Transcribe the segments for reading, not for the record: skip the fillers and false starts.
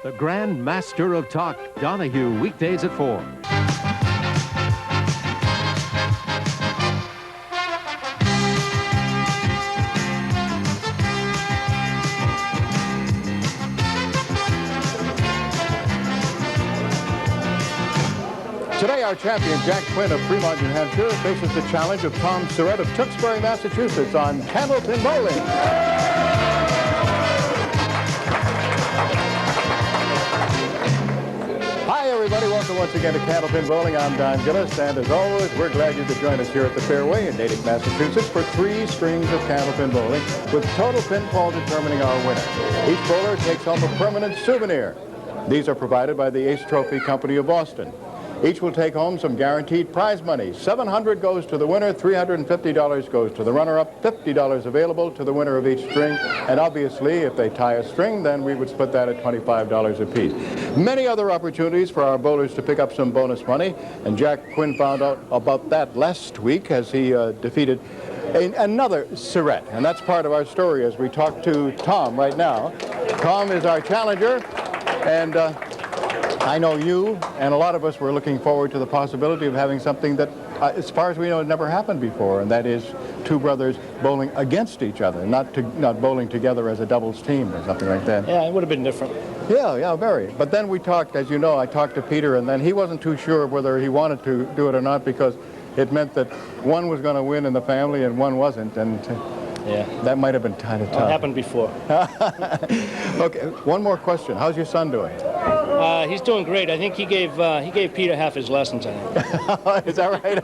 The Grand Master of Talk, Donahue, weekdays at 4. Today, our champion, Jack Quinn of Fremont, New Hampshire, faces the challenge of Tom Surette of Tewksbury, Massachusetts on Candlepin Bowling. Hi, everybody. Welcome once again to Candlepin Bowling. I'm Don Gillis, and as always, we're glad you could join us here at the Fairway in Natick, Massachusetts for 3 strings of Candlepin Bowling, with total pinfall determining our winner. Each bowler takes home a permanent souvenir. These are provided by the Ace Trophy Company of Boston. Each will take home some guaranteed prize money. $700 goes to the winner, $350 goes to the runner-up, $50 available to the winner of each string, and obviously, if they tie a string, then we would split that at $25 apiece. Many other opportunities for our bowlers to pick up some bonus money, and Jack Quinn found out about that last week as he defeated another Surette, and that's part of our story as we talk to Tom right now. Tom is our challenger, and I know you and a lot of us were looking forward to the possibility of having something that, as far as we know, had never happened before, and that is 2 brothers bowling against each other, not bowling together as a doubles team or something like that. Yeah, it would have been different. Yeah, very. But then we talked, as you know, I talked to Peter, and then he wasn't too sure whether he wanted to do it or not because it meant that one was going to win in the family and one wasn't, and yeah, that might have been kind of tough. It happened before. Okay, one more question. How's your son doing? He's doing great. I think he gave Peter half his lessons, I think. Is that right?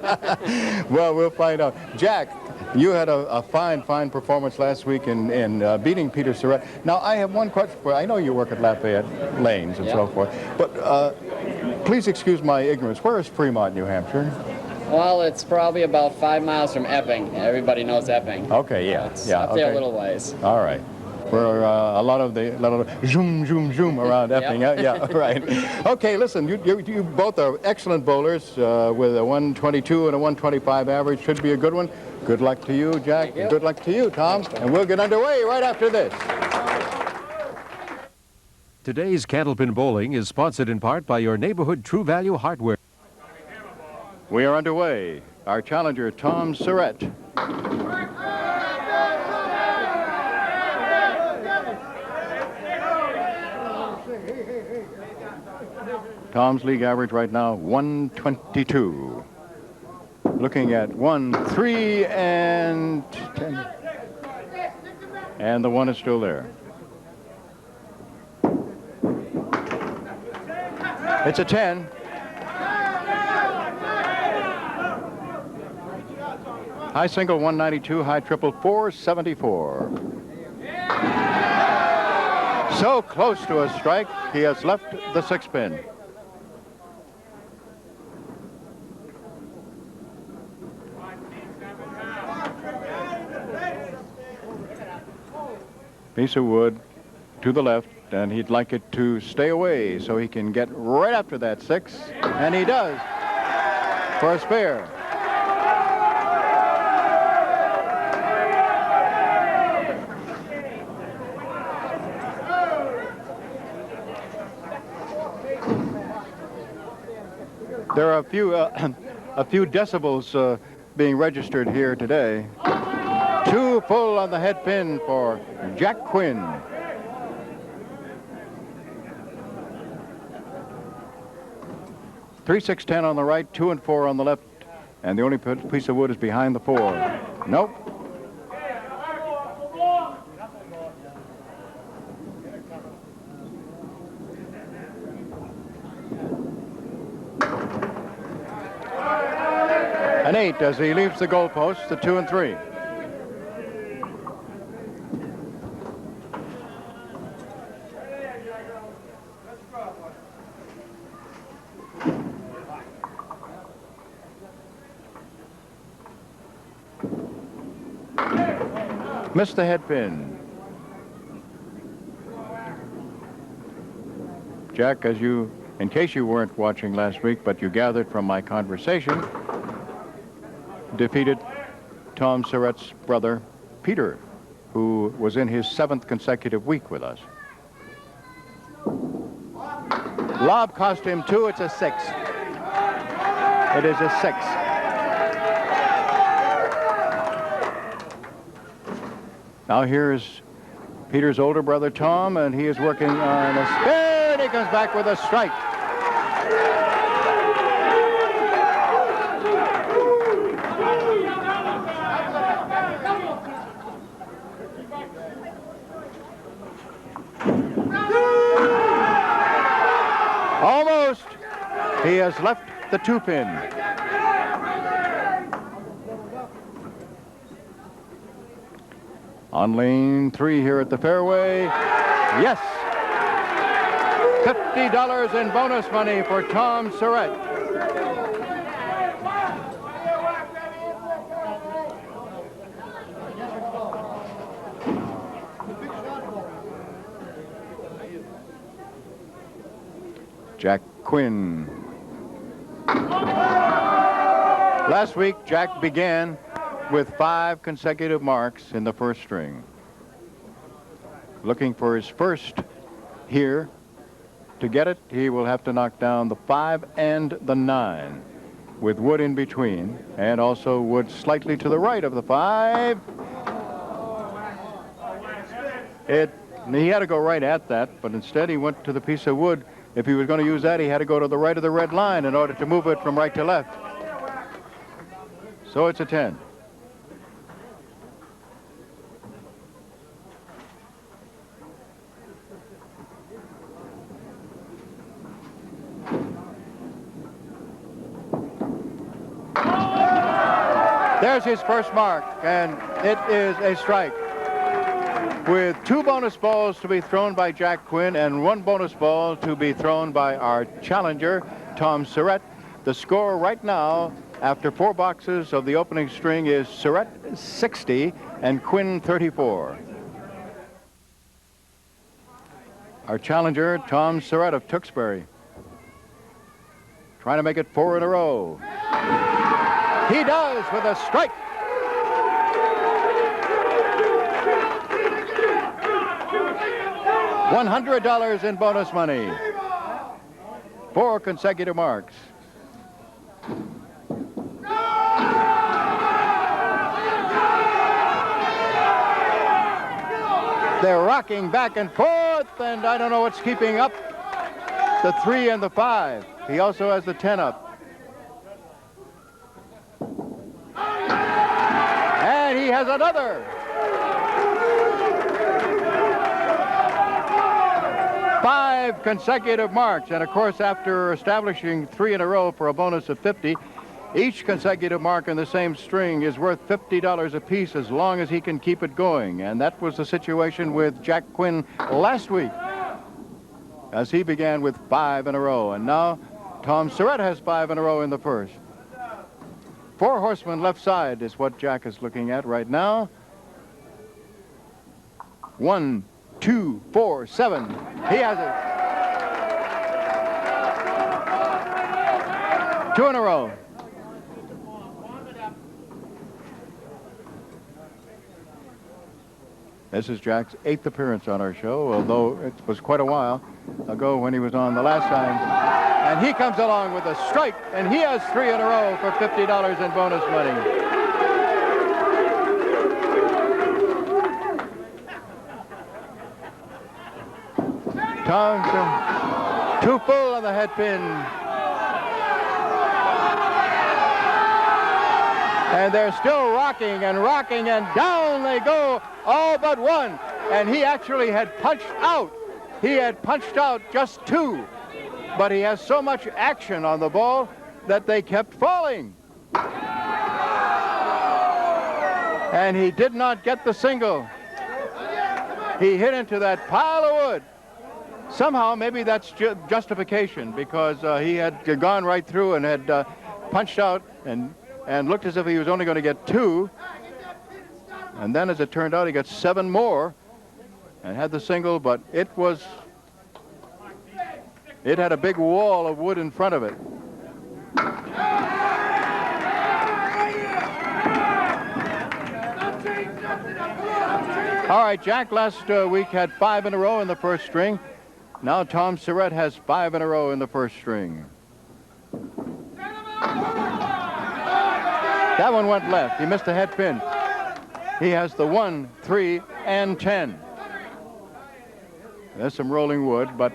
Well, we'll find out. Jack, you had a fine performance last week in beating Peter Surette. Now, I have one question for you. I know you work at Lafayette Lanes and so forth, but please excuse my ignorance. Where is Fremont, New Hampshire? Well, it's probably about 5 miles from Epping. Everybody knows Epping. Okay, yeah. It's up there a little ways. All right. Where a lot of the zoom around Epping. Yep. Yeah, right. Okay, listen, you both are excellent bowlers with a 122 and a 125 average. Should be a good one. Good luck to you, Jack. You. Good luck to you, Tom. And we'll get underway right after this. Today's Candlepin Bowling is sponsored in part by your neighborhood True Value Hardware. We are underway. Our challenger, Tom Surette. Tom's league average right now, 122. Looking at 1, 3, and 10. And the 1 is still there. It's a 10. High single 192, high triple 474. So close to a strike, he has left the 6-pin. Piece of wood to the left, and he'd like it to stay away so he can get right after that 6, and he does for a spare. There are a few decibels being registered here today. 2 full on the head pin for Jack Quinn. Three, 6, 10 on the right, 2 and 4 on the left, and the only piece of wood is behind the 4. Nope. An 8 as he leaves the goalpost, the 2 and 3. Missed the head pin. Jack, in case you weren't watching last week, but you gathered from my conversation, defeated Tom Surette's brother, Peter, who was in his 7th consecutive week with us. Lob cost him 2. It's a 6. It is a 6. Now here's Peter's older brother, Tom, and he is working on a spin. He comes back with a strike. Almost. He has left the 2-pin. On lane 3 here at the fairway. Yes. $50 in bonus money for Tom Surette. Jack Quinn. Last week, Jack began with 5 consecutive marks in the first string. Looking for his first here. To get it, he will have to knock down the 5 and the 9 with wood in between, and also wood slightly to the right of the 5. He had to go right at that, but instead he went to the piece of wood. If he was going to use that, he had to go to the right of the red line in order to move it from right to left. So it's a 10. There's his first mark, and it is a strike. With 2 bonus balls to be thrown by Jack Quinn and 1 bonus ball to be thrown by our challenger, Tom Surette. The score right now, after 4 boxes of the opening string, is Surette 60 and Quinn 34. Our challenger, Tom Surette of Tewksbury, trying to make it 4 in a row. He does with a strike. $100 in bonus money. 4 consecutive marks. They're rocking back and forth, and I don't know what's keeping up the 3 and the 5. He also has the 10 up. And he has another. 5 consecutive marks, and of course, after establishing 3 in a row for a bonus of 50, each consecutive mark in the same string is worth $50 apiece as long as he can keep it going. And that was the situation with Jack Quinn last week, as he began with 5 in a row. And now Tom Surette has 5 in a row in the first. 4 horsemen left side is what Jack is looking at right now. 1, 2, 4, 7. He has it. 2 in a row. This is Jack's 8th appearance on our show, although it was quite a while ago when he was on the last time. And he comes along with a strike, and he has 3 in a row for $50 in bonus money. Tom, too full on the head pin. And they're still rocking, and down they go, all but 1. And he actually had punched out. He had punched out just 2. But he has so much action on the ball that they kept falling. And he did not get the single. He hit into that pile of wood. Somehow, maybe that's justification, because he had gone right through and had punched out and looked as if he was only going to get 2. And then, as it turned out, he got 7 more and had the single, but it had a big wall of wood in front of it. All right, Jack last week had 5 in a row in the first string. Now Tom Surette has 5 in a row in the first string. That one went left. He missed a head pin. He has the 1, 3, and 10. There's some rolling wood, but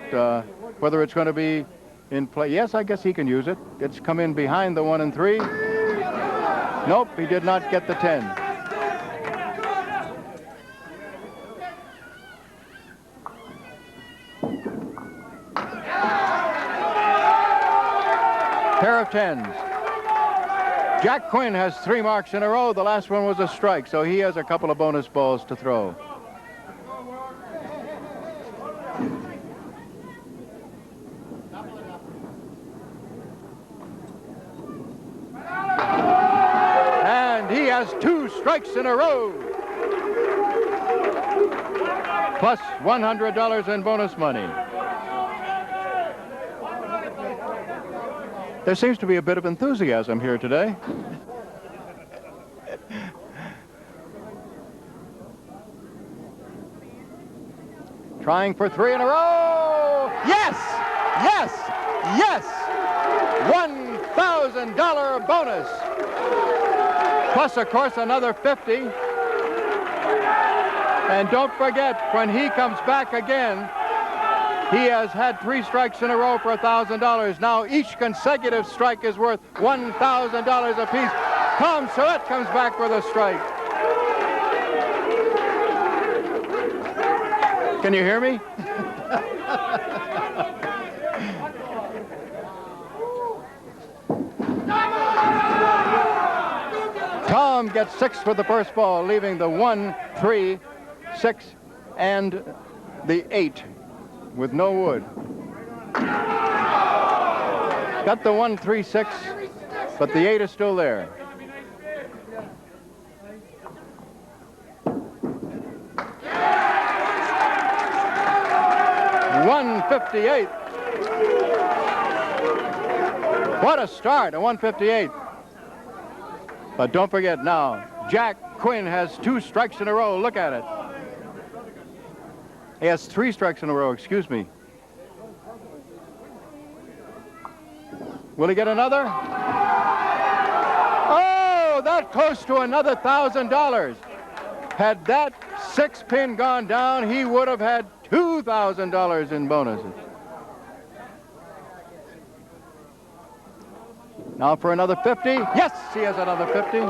whether it's going to be in play, yes, I guess he can use it. It's come in behind the 1 and 3. Nope, he did not get the 10. Pair of 10s. Jack Quinn has 3 marks in a row. The last one was a strike, so he has a couple of bonus balls to throw. And he has 2 strikes in a row. Plus $100 in bonus money. There seems to be a bit of enthusiasm here today. Trying for 3 in a row. Yes! Yes! Yes! $1,000 bonus. Plus, of course, another 50. And don't forget, when he comes back again, he has had 3 strikes in a row for $1,000. Now each consecutive strike is worth $1,000 apiece. Tom Surette comes back with a strike. Can you hear me? Tom gets 6 for the first ball, leaving the 1, 3, 6, and the 8. With no wood. Got the 1, 3, 6, but the 8 is still there. $158. What a start, a 158. But don't forget now, Jack Quinn has 2 strikes in a row. Look at it. He has 3 strikes in a row, excuse me. Will he get another? Oh, that close to another $1,000. Had that 6-pin gone down, he would have had $2,000 in bonuses. Now for another 50. Yes, he has another 50.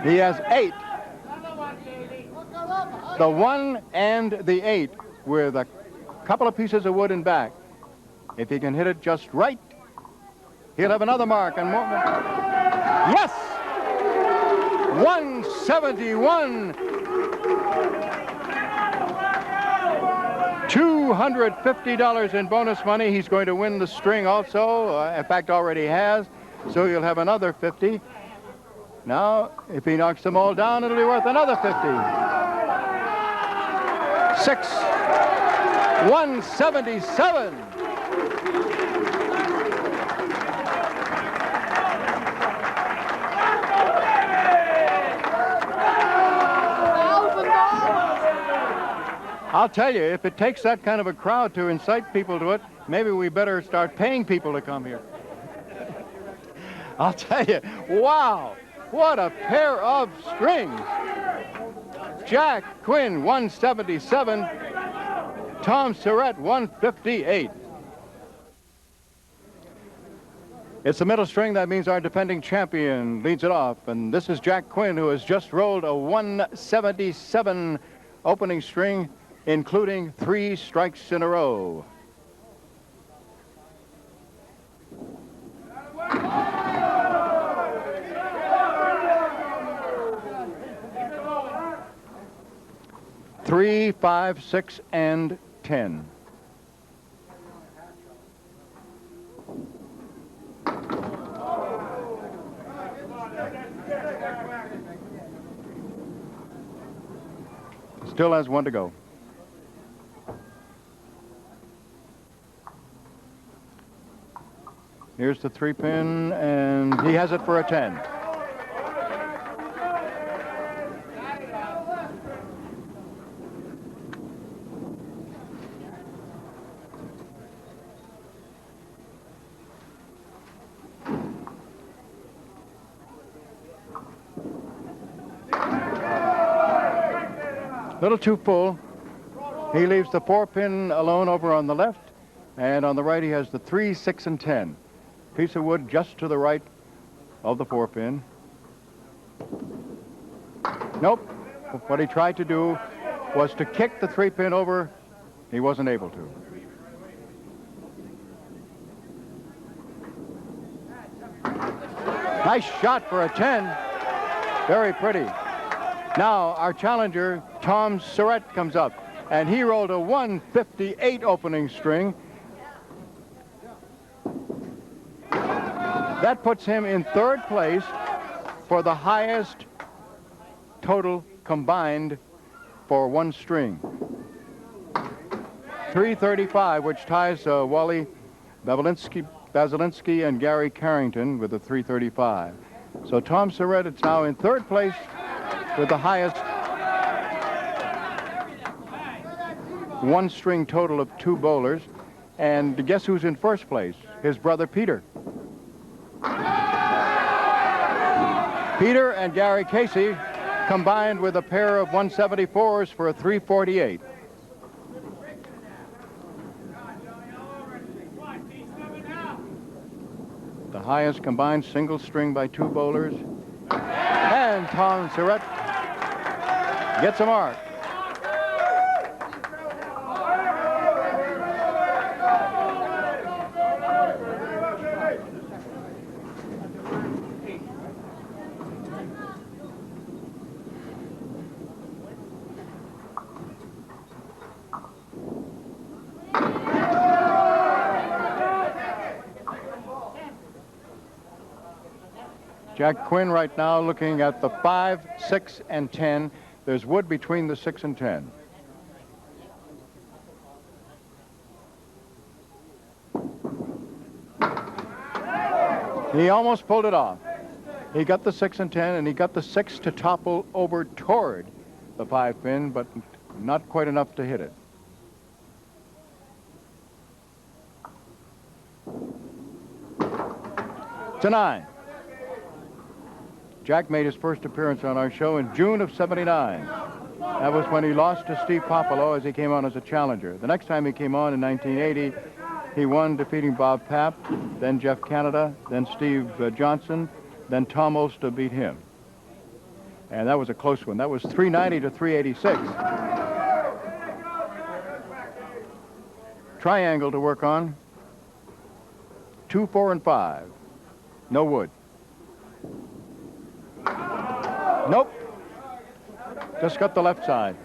He has 8. The 1 and the 8 with a couple of pieces of wood in back. If he can hit it just right, he'll have another mark and more. Yes! 171. $250 in bonus money. He's going to win the string also. In fact, already has. So he'll have another 50. Now, if he knocks them all down, it'll be worth another 50. 6. 177. I'll tell you, if it takes that kind of a crowd to incite people to it, maybe we better start paying people to come here. I'll tell you, wow, what a pair of strings. Jack Quinn, 177. Tom Surette, 158. It's the middle string. That means our defending champion leads it off. And this is Jack Quinn, who has just rolled a 177 opening string, including 3 strikes in a row. Three, 5, 6, and 10. Still has one to go. Here's the 3-pin, and he has it for a 10. Little too full. He leaves the 4-pin alone over on the left, and on the right he has the 3, 6, and 10. Piece of wood just to the right of the 4-pin. Nope. What he tried to do was to kick the 3-pin over. He wasn't able to. Nice shot for a 10. Very pretty. Now our challenger, Tom Surette, comes up, and he rolled a 158 opening string. That puts him in third place for the highest total combined for one string. 335, which ties Wally Basilinski and Gary Carrington with a 335. So Tom Surette is now in third place with the highest one string total of 2 bowlers. And guess who's in first place? His brother Peter. Peter and Gary Casey combined with a pair of 174s for a 348. The highest combined single string by 2 bowlers. And Tom Surette gets a mark. Jack Quinn right now looking at the 5, 6, and 10. There's wood between the 6 and 10. He almost pulled it off. He got the 6 and 10, and he got the 6 to topple over toward the 5-pin, but not quite enough to hit it. It's a 9. Jack made his first appearance on our show in June of '79. That was when he lost to Steve Popolo as he came on as a challenger. The next time he came on in 1980, he won, defeating Bob Papp, then Jeff Canada, then Steve Johnson, then Tom Ulster beat him. And that was a close one. That was 390 to 386. Triangle to work on. 2, 4, and 5. No wood. Nope. Just got the left side.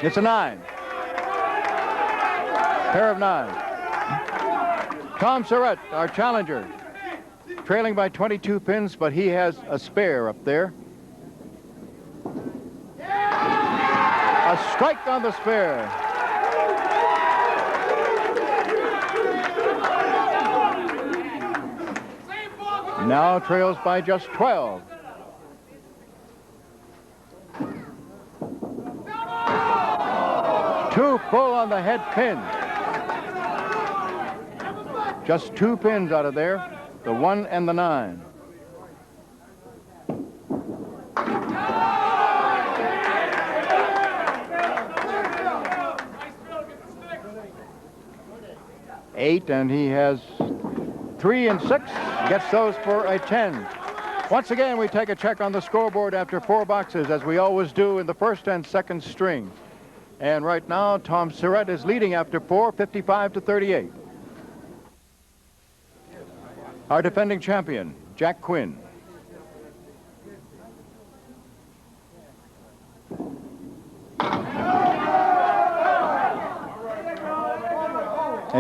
It's a 9. Pair of 9. Tom Surette, our challenger, trailing by 22 pins, but he has a spare up there. A strike on the spare. Now trails by just 12. Too full on the head pin. Just 2 pins out of there, the 1 and the 9. Eight, and he has 3 and 6. Gets those for a 10. Once again, we take a check on the scoreboard after 4 boxes, as we always do in the first and second string. And right now, Tom Surette is leading after 4, 55 to 38. Our defending champion, Jack Quinn.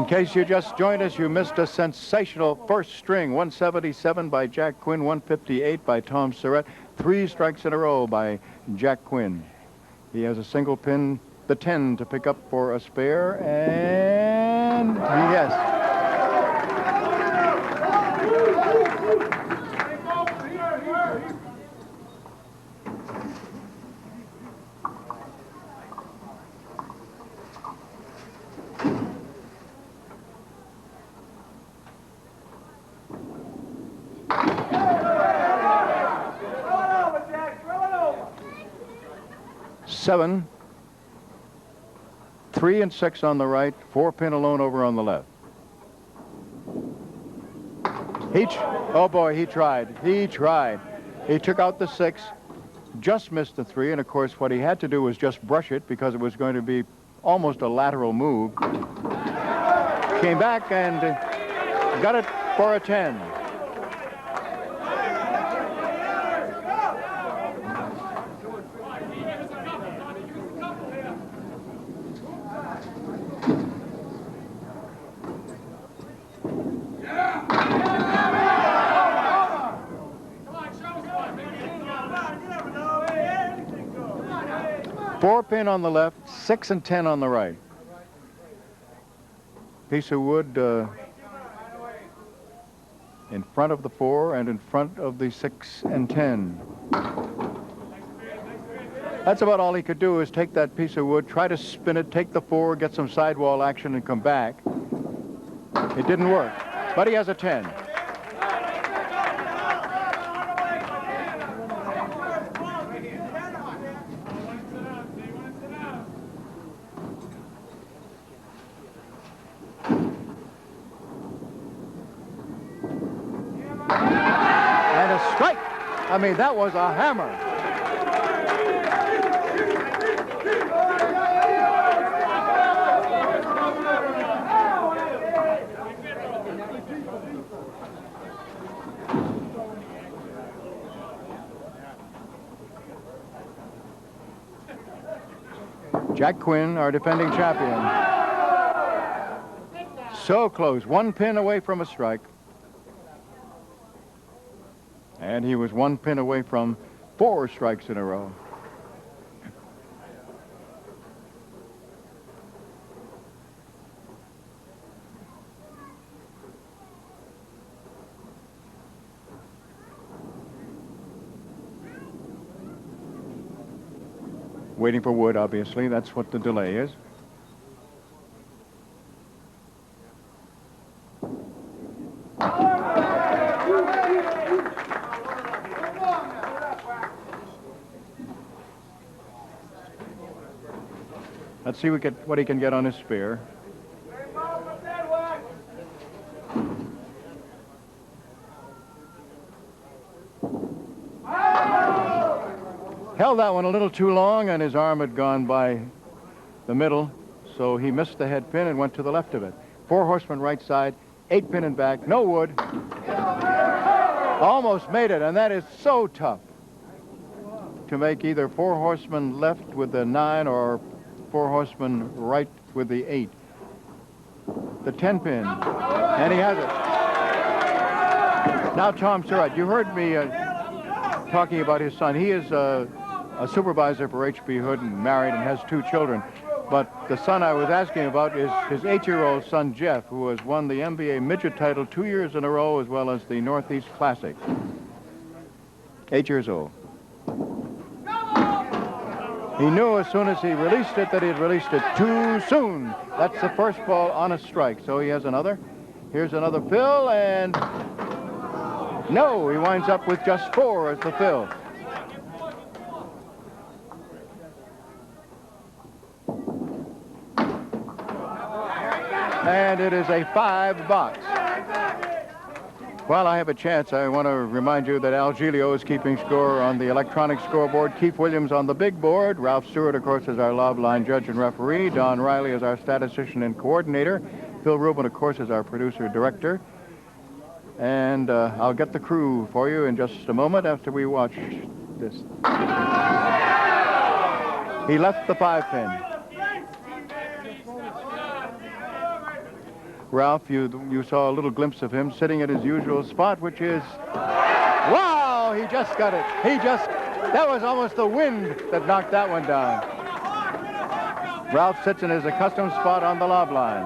In case you just joined us, you missed a sensational first string. 177 by Jack Quinn, 158 by Tom Surette. 3 strikes in a row by Jack Quinn. He has a single pin, the 10, to pick up for a spare, and yes. Seven, 3 and 6 on the right, 4 pin alone over on the left. Oh boy, he tried. He tried. He took out the 6, just missed the 3, and of course what he had to do was just brush it because it was going to be almost a lateral move. Came back and got it for a 10. Four pin on the left, 6 and 10 on the right. Piece of wood in front of the 4 and in front of the 6 and 10. That's about all he could do, is take that piece of wood, try to spin it, take the 4, get some sidewall action, and come back. It didn't work, but he has a 10. And a strike. I mean, that was a hammer. Jack Quinn, our defending champion. So close, 1 pin away from a strike. And he was 1 pin away from 4 strikes in a row. Waiting for wood, obviously. That's what the delay is. Let's see what he can get on his spare. Held that one a little too long, and his arm had gone by the middle, so he missed the head pin and went to the left of it. 4 horsemen right side, 8 pin and back, no wood. Almost made it, and that is so tough to make either 4 horsemen left with the 9 or 4 horsemen right with the 8. The 10 pin, and he has it. Now Tom Surette, you heard me talking about his son. He is a supervisor for H.B. Hood and married and has 2 children. But the son I was asking about is his 8-year-old son, Jeff, who has won the NBA midget title 2 years in a row, as well as the Northeast Classic. 8 years old. He knew as soon as he released it that he had released it too soon. That's the first ball on a strike. So he has another. Here's another fill, and no, he winds up with just 4 as the fill. And it is a 5 box. While I have a chance, I want to remind you that Al Giglio is keeping score on the electronic scoreboard. Keith Williams on the big board. Ralph Stewart, of course, is our love line judge and referee. Don Riley is our statistician and coordinator. Phil Rubin, of course, is our producer-director. And I'll get the crew for you in just a moment after we watch this. He left the 5 pin. Ralph, you saw a little glimpse of him sitting at his usual spot, which is... Wow! He just got it. That was almost the wind that knocked that one down. Ralph sits in his accustomed spot on the lob line.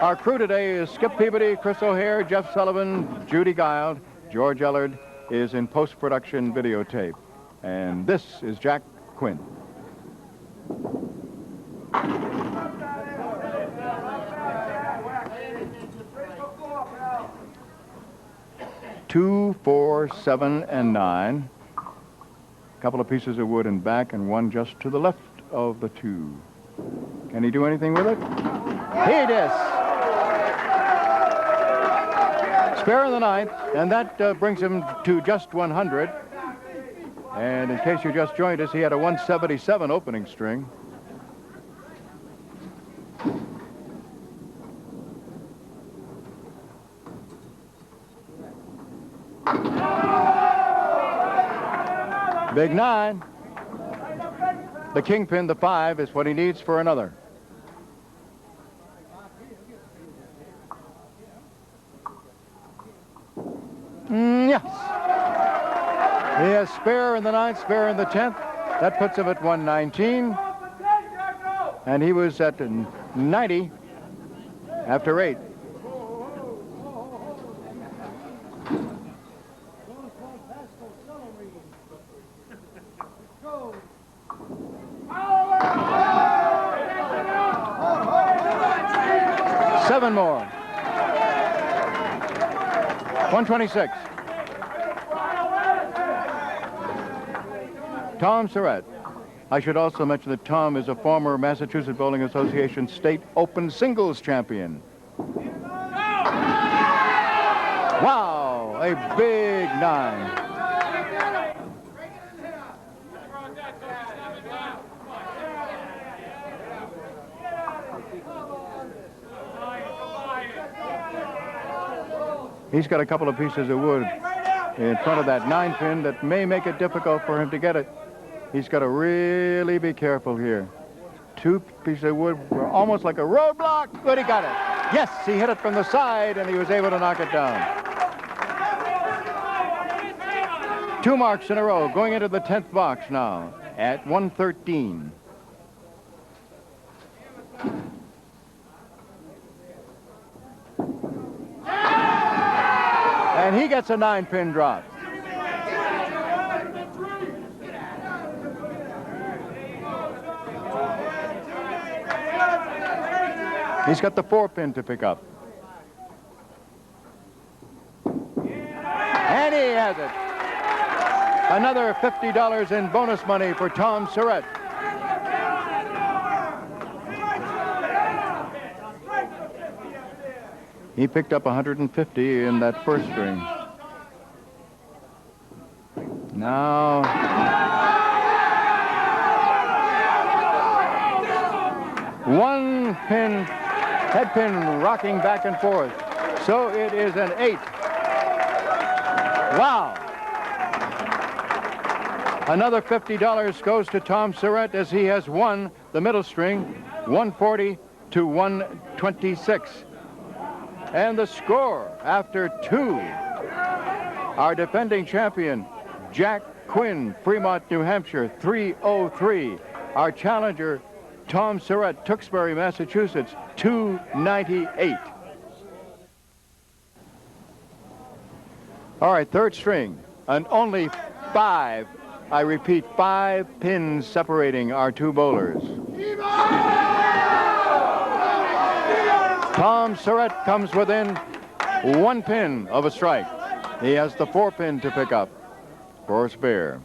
Our crew today is Skip Peabody, Chris O'Hare, Jeff Sullivan, Judy Guild. George Ellard is in post-production videotape. And this is Jack Quinn. Two, 4, 7, and 9. A couple of pieces of wood in back and one just to the left of the 2. Can he do anything with it? He does. Spare in the 9th, and that brings him to just 100. And in case you just joined us, he had a 177 opening string. Big 9. The kingpin, the 5, is what he needs for another. Yes. He has spare in the 9th, spare in the 10th. That puts him at 119. And he was at 90 after 8. Seven more. 126. Tom Surette. I should also mention that Tom is a former Massachusetts Bowling Association State Open Singles champion. Wow, a big 9. He's got a couple of pieces of wood in front of that 9-pin that may make it difficult for him to get it. He's got to really be careful here. 2 pieces of wood were almost like a roadblock, but he got it. Yes, he hit it from the side, and he was able to knock it down. 2 marks in a row, going into the 10th box now at 113. And he gets a 9-pin drop. He's got the 4-pin to pick up. And he has it. Another $50 in bonus money for Tom Surette. He picked up 150 in that first string. Now, one pin, head pin rocking back and forth. So it is an 8. Wow. Another $50 goes to Tom Surette as he has won the middle string, 140 to 126. And the score after 2, our defending champion, Jack Quinn, Fremont, New Hampshire, 303. Our challenger, Tom Surette, Tewksbury, Massachusetts, 298. All right, third string, and only 5, I repeat, 5 pins separating our 2 bowlers. Tom Surette comes within 1 pin of a strike. He has the 4-pin to pick up for spare.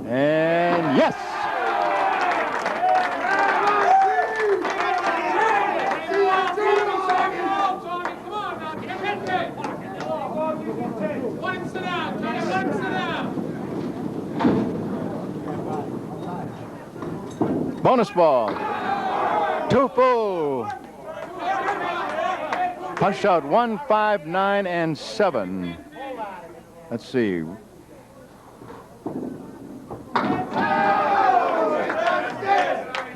And yes! Bonus ball. 2 full. Punched out 1, 5, 9, and 7. Let's see.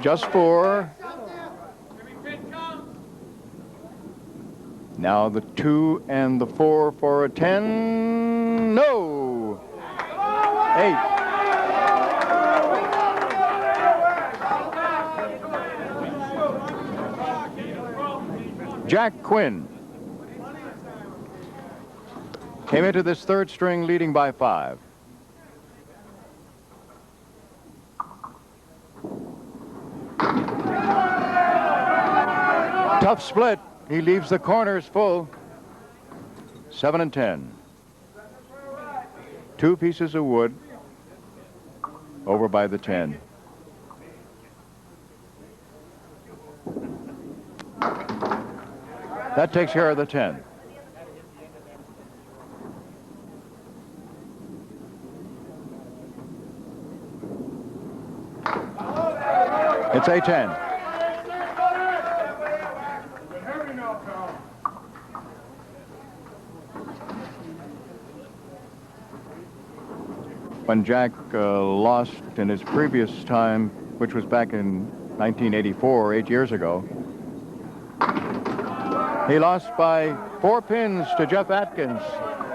Just 4. Now the 2 and the 4 for a 10. No! 8. Jack Quinn came into this third string leading by 5. Tough split. He leaves the corners full. 7 and 10. 2 pieces of wood over by the 10. That takes care of the 10. It's a 10. When Jack lost in his previous time, which was back in 1984, 8 years ago, he lost by 4 pins to Jeff Atkins.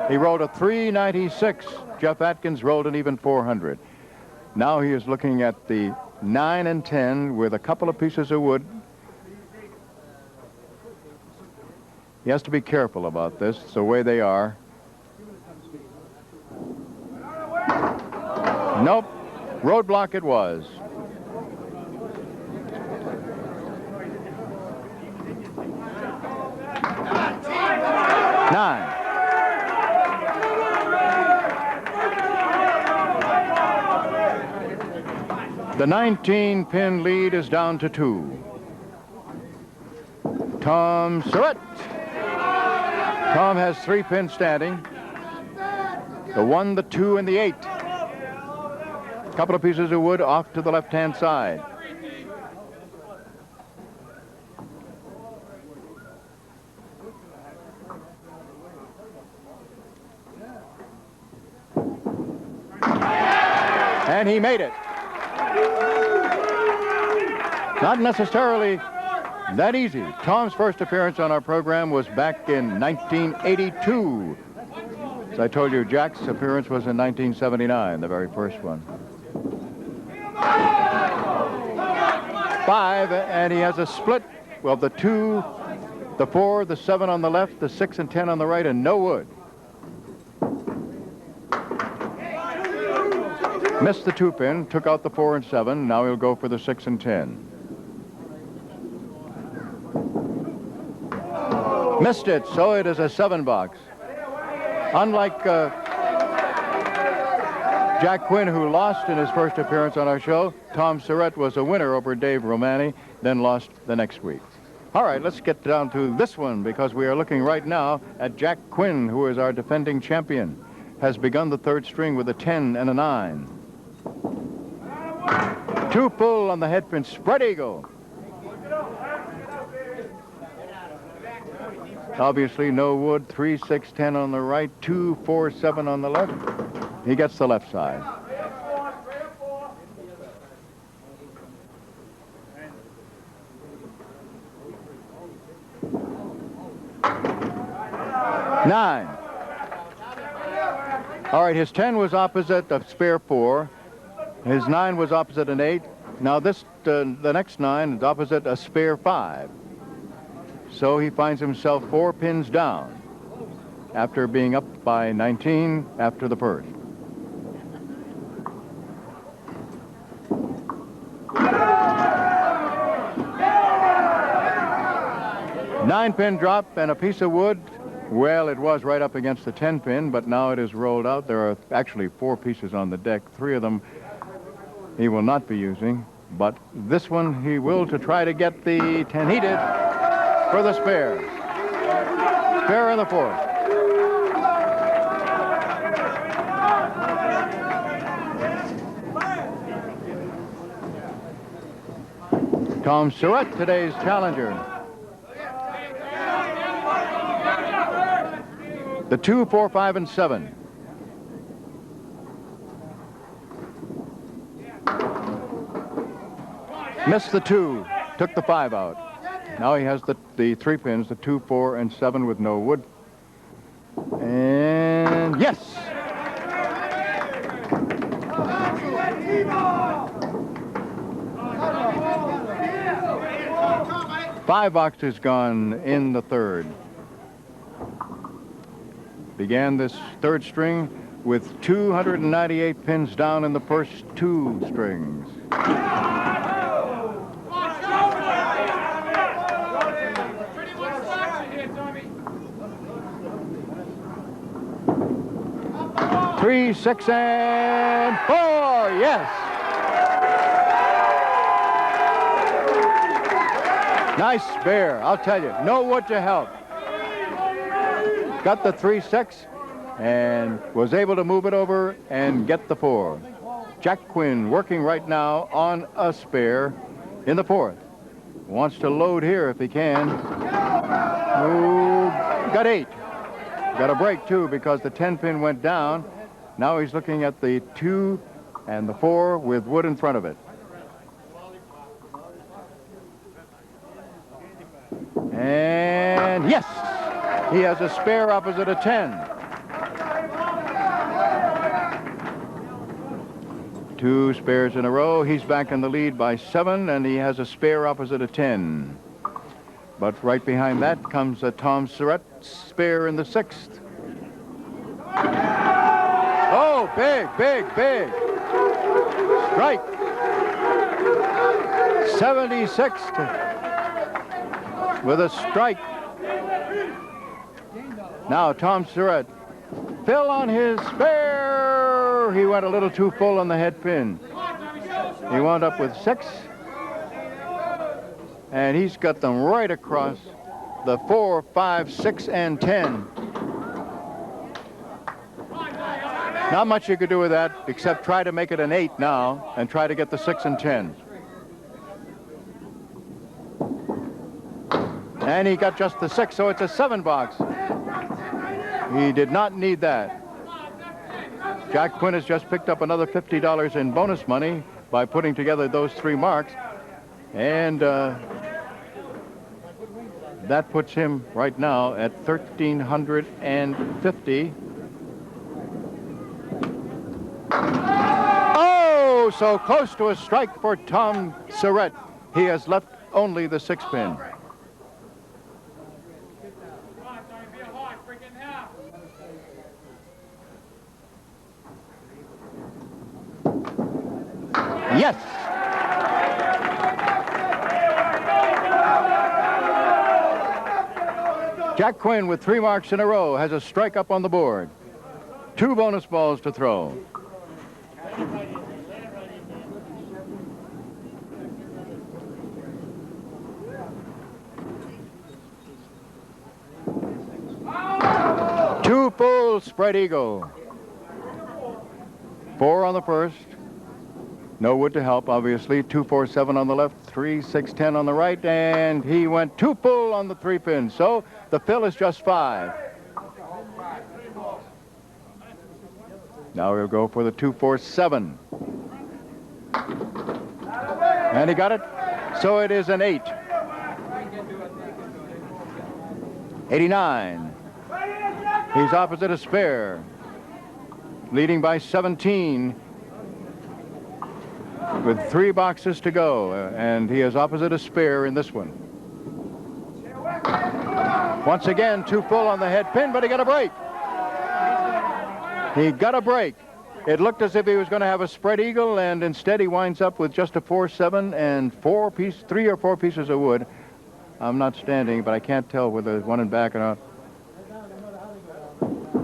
He rolled a 396. Jeff Atkins rolled an even 400. Now he is looking at the 9 and 10 with a couple of pieces of wood. He has to be careful about this. It's the way they are. Nope. Roadblock it was. Nine. The 19-pin lead is down to 2. Tom Surette. Tom has 3 pins standing. The 1, the 2, and the 8. A couple of pieces of wood off to the left-hand side. And he made it. Not necessarily that easy. Tom's first appearance on our program was back in 1982. As I told you, Jack's appearance was in 1979, the very first one. 5, and he has a split. Well, the 2, the 4, the 7 on the left, the 6 and 10 on the right, and no wood. Missed the 2 pin, took out the 4 and 7. Now he'll go for the 6 and 10. Missed it, so it is a 7 box. Unlike Jack Quinn, who lost in his first appearance on our show, Tom Surette was a winner over Dave Romani, then lost the next week. All right, let's get down to this one, because we are looking right now at Jack Quinn, who is our defending champion. Has begun the third string with a 10 and a 9. 2 full on the head pin, spread eagle. Obviously no wood, 3, 6, 10 on the right, 2, 4, 7 on the left. He gets the left side. Nine. All right, his 10 was opposite a spare 4. His 9 was opposite an 8. Now this, the next 9 is opposite a spare 5. So he finds himself 4 pins down after being up by 19 after the first. Nine-pin drop and a piece of wood. Well, it was right up against the 10-pin, but now it is rolled out. There are actually 4 pieces on the deck. 3 of them he will not be using, but this one he will, to try to get the 10. He did for the spare. Spare in the 4th. Tom Surette, today's challenger. The 2, 4, 5, and 7. Missed the 2, took the 5 out. Now he has the 3 pins, the 2, 4, and 7 with no wood. And yes! Five boxes gone in the third. Began this third string with 298 pins down in the first 2 strings. Three, 6, and 4. Yes. Nice spare, I'll tell you. No wood to help. Got the 3, 6, and was able to move it over and get the 4. Jack Quinn working right now on a spare in the 4th. Wants to load here if he can. Ooh, got 8. Got a break too because the 10 pin went down. Now he's looking at the 2 and the 4 with wood in front of it. And yes, he has a spare opposite a 10. 2 spares in a row. He's back in the lead by 7, and he has a spare opposite a 10. But right behind that comes a Tom Surette spare in the 6th. Oh, big, big, big. Strike. 76 with a strike. Now Tom Surette. Phil on his spare. He went a little too full on the head pin. He wound up with 6. And he's got them right across the 4, 5, 6, and 10. Not much you could do with that except try to make it an 8 now and try to get the 6 and 10. And he got just the 6, so it's a 7 box. He did not need that. Jack Quinn has just picked up another $50 in bonus money by putting together those 3 marks. And that puts him right now at $1,350. Oh, so close to a strike for Tom Surette. He has left only the 6 pin. Yes. Jack Quinn with 3 marks in a row has a strike up on the board. 2 bonus balls to throw. Two full spread eagle. 4 on the first. No wood to help, obviously. 2, 4, 7 on the left, 3, 6, 10 on the right, and he went 2 full on the 3 pin. So the fill is just 5. Now we'll go for the 2, 4, 7. And he got it. So it is an 8. 89. He's opposite a spare. Leading by 17. With 3 boxes to go, and he is opposite a spare in this one. Once again, 2 full on the head pin, but he got a break. He got a break. It looked as if he was going to have a spread eagle, and instead he winds up with just a 4, 7 and 3 or 4 pieces of wood. I'm not standing, but I can't tell whether there's one in back or not.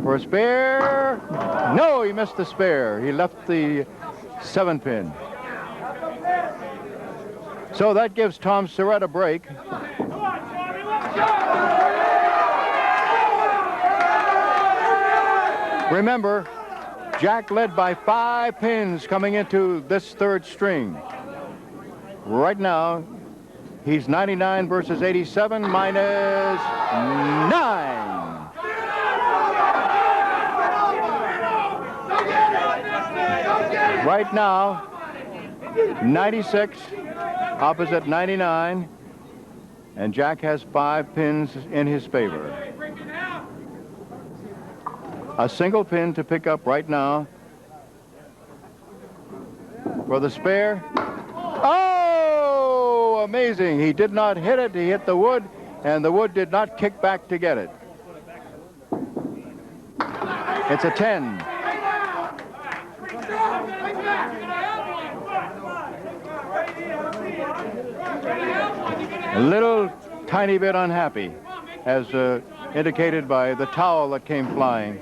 For a spare, no, he missed the spare. He left the 7 pin. So that gives Tom Surette a break. Remember, Jack led by 5 pins coming into this 3rd string. Right now, he's 99 versus 87 minus 9. Right now, 96 opposite 99. And Jack has 5 pins in his favor. A single pin to pick up right now for the spare. Oh, amazing. He did not hit it. He hit the wood, and the wood did not kick back to get it. It's a 10. A little tiny bit unhappy, as indicated by the towel that came flying.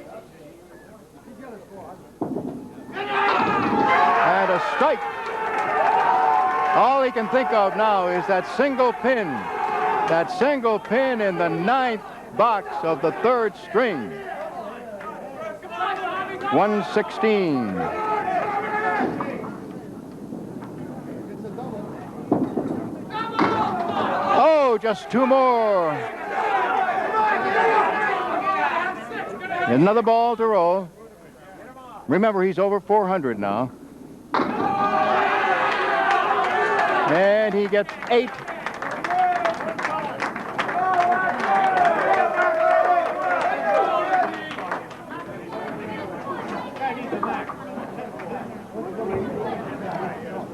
And a strike. All he can think of now is that single pin in the 9th box of the 3rd string. 116. Oh, just 2 more. Another ball to roll. Remember, he's over 400 now. And he gets 8.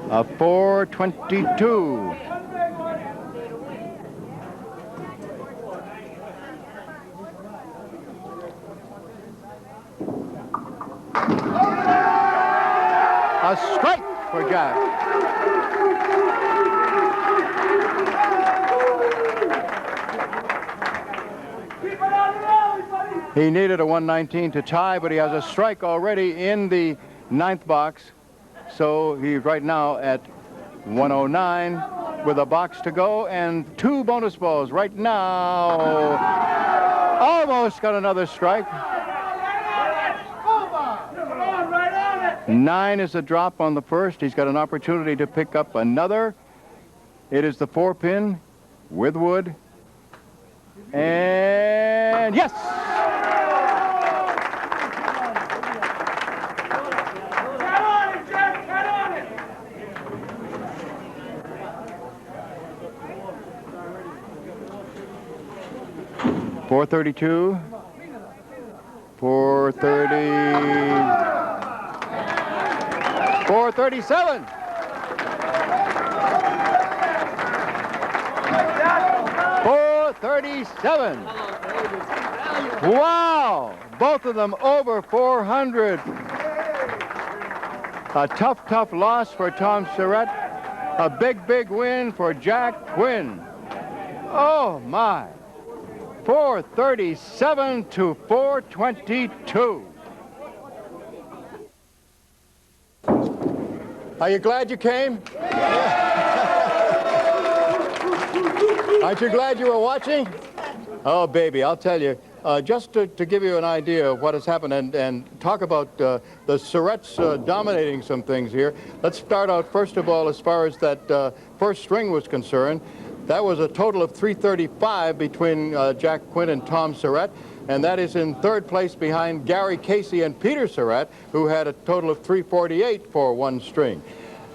A 422. A strike for Jack. He needed a 119 to tie, but he has a strike already in the 9th box. So he's right now at 109 with a box to go and 2 bonus balls right now. Almost got another strike. 9 is a drop on the first. He's got an opportunity to pick up another. It is the 4-pin with wood. And yes! .432, 437. .437. Wow! Both of them over 400. A tough loss for Tom Surette. A big win for Jack Quinn. Oh, my. 437 to 422. Are you glad you came? Aren't you glad you were watching? Oh, baby, I'll tell you. Just to give you an idea of what has happened and talk about the Surettes dominating some things here, let's start out, first of all, as far as that first string was concerned. That was a total of 335 between Jack Quinn and Tom Surette, and that is in 3rd place behind Gary Casey and Peter Surette, who had a total of 348 for 1 string.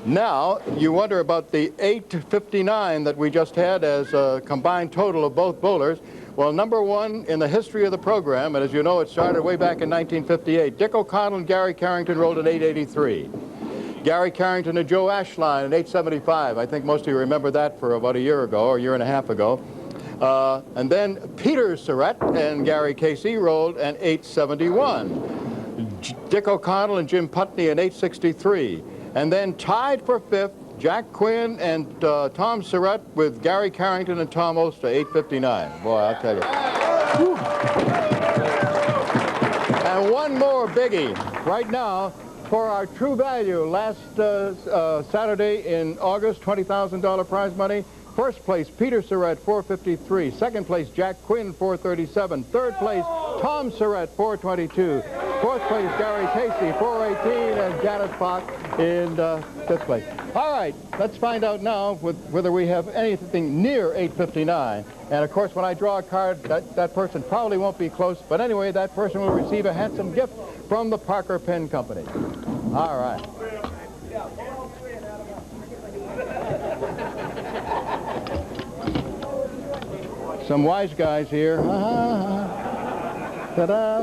Now, you wonder about the 859 that we just had as a combined total of both bowlers. Well, number 1 in the history of the program, and as you know, it started way back in 1958, Dick O'Connell and Gary Carrington rolled at 883. Gary Carrington and Joe Ashline at 875. I think most of you remember that for about a year ago, or a year and a half ago. And then Peter Surette and Gary Casey rolled at 871. Dick O'Connell and Jim Putney at 863. And then tied for 5th, Jack Quinn and Tom Surette with Gary Carrington and Tom Oster, 859. Boy, I'll tell you. Whew. And one more biggie right now. For our True Value last Saturday in August, $20,000 prize money. First place, Peter Surette, 453. Second place, Jack Quinn, 437. Third place, Tom Surette, 422. Fourth place, Gary Casey, 418. And Janet Fox in 5th place. All right, let's find out now whether we have anything near 859. And of course, when I draw a card, that person probably won't be close. But anyway, that person will receive a handsome gift from the Parker Pen Company. All right. Some wise guys here. Ta-da.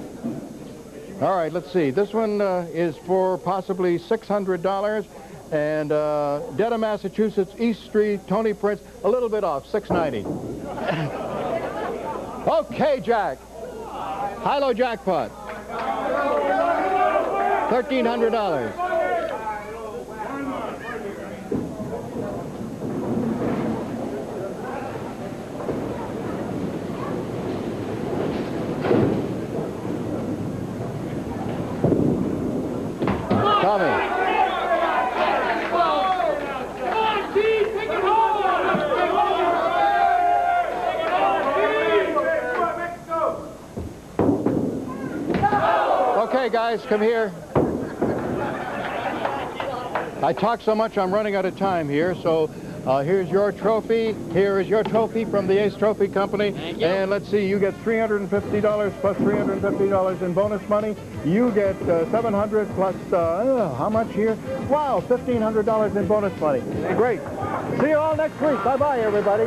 All right, let's see. This one is for possibly $600. And Dedham, Massachusetts, East Street, Tony Prince, a little bit off, $690. Okay, Jack. High-low jackpot. $1,300. Tommy. Okay, guys, come here. I talk so much, I'm running out of time here. So here's your trophy. Here is your trophy from the Ace Trophy Company. Thank you. And let's see, you get $350 plus $350 in bonus money. You get $700 plus, how much here? Wow, $1,500 in bonus money. Great. See you all next week. Bye-bye, everybody.